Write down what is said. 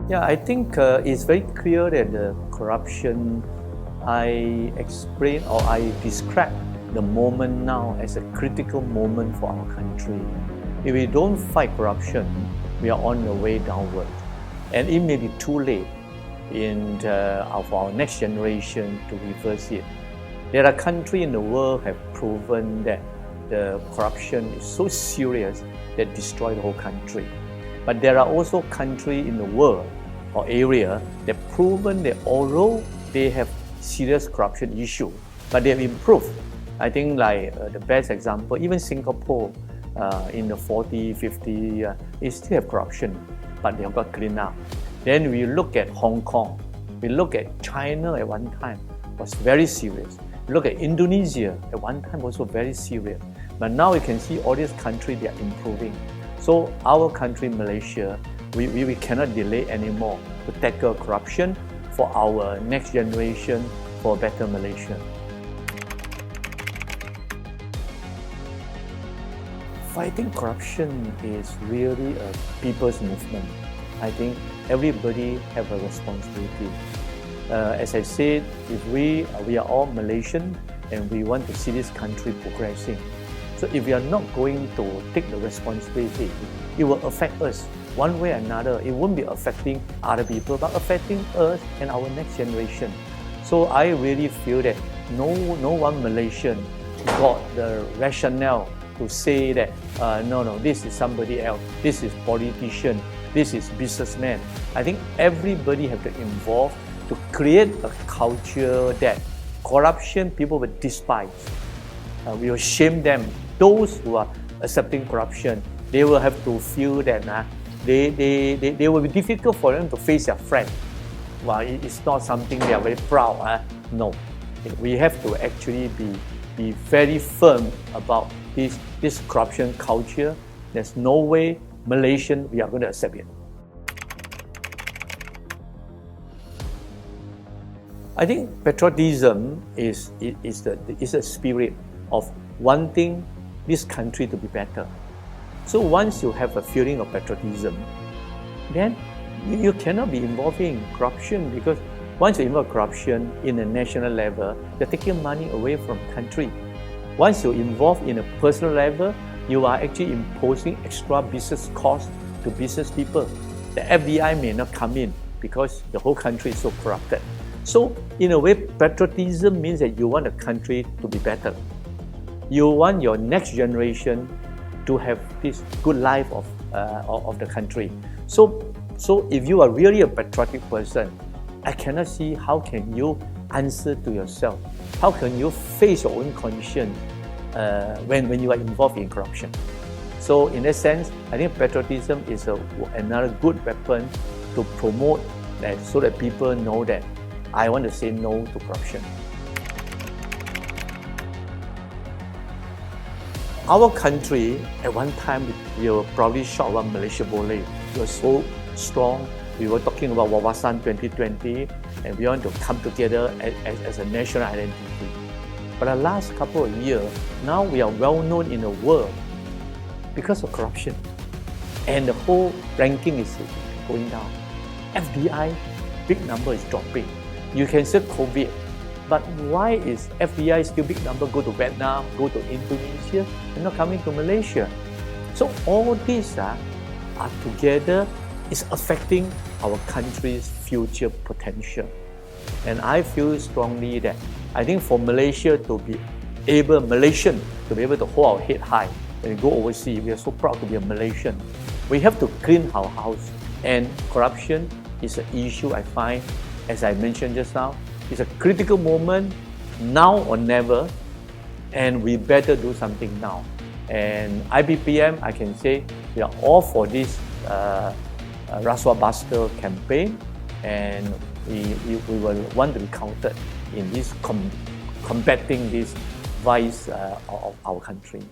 Yeah, I think it's very clear that the corruption, I explain or I describe the moment now as a critical moment for our country. If we don't fight corruption, we are on the way downward. And it may be too late for our next generation to reverse it. There are countries in the world have proven that the corruption is so serious that destroy the whole country. But there are also countries in the world or area that proven that although they have serious corruption issue, but they have improved. I think like the best example, even Singapore in the 40, 50, it still have corruption, but they have got cleaned up. Then we look at Hong Kong, we look at China at one time, was very serious. We look at Indonesia at one time also very serious. But now we can see all these countries, they are improving. So our country, Malaysia, we cannot delay anymore to tackle corruption for our next generation, for a better Malaysia. Fighting corruption is really a people's movement. I think everybody have a responsibility. As I said, if we are all Malaysian and we want to see this country progressing. So if we are not going to take the responsibility, it will affect us one way or another. It won't be affecting other people, but affecting us and our next generation. So I really feel that no one Malaysian got the rationale to say that no, this is somebody else, this is politician, this is businessman. I think everybody have to involve to create a culture that corruption people will despise. We will shame them. Those who are accepting corruption, they will have to feel that they will be difficult for them to face their friend. Well, it's not something they are very proud. No, we have to actually be very firm about this corruption culture. There's no way Malaysian we are going to accept it. I think patriotism is a spirit of wanting this country to be better. So once you have a feeling of patriotism, then you cannot be involving corruption, because once you involve corruption in a national level, you're taking money away from the country. Once you're involved in a personal level, you are actually imposing extra business costs to business people. The FBI may not come in because the whole country is so corrupted. So in a way, patriotism means that you want the country to be better. You want your next generation to have this good life of the country. So if you are really a patriotic person, I cannot see how can you answer to yourself. How can you face your own conscience when you are involved in corruption? So in that sense, I think patriotism is another good weapon to promote that, so that people know that I want to say no to corruption. Our country, at one time, we were probably shocked about Malaysia Boleh. We were so strong. We were talking about Wawasan 2020, and we want to come together as a national identity. But the last couple of years, now we are well known in the world because of corruption. And the whole ranking is going down. FBI, big number is dropping. You can say COVID, but why is FBI still big number go to Vietnam, go to Indonesia, and not coming to Malaysia? So all these are together is affecting our country's future potential. And I feel strongly that I think for Malaysia to be able, Malaysian to be able to hold our head high when we go overseas, we are so proud to be a Malaysian. We have to clean our house, and corruption is an issue I find, as I mentioned just now, it's a critical moment, now or never, and we better do something now. And IPPN, I can say, we are all for this Rasuah Busters campaign, and we will want to be counted in this combating this vice of our country.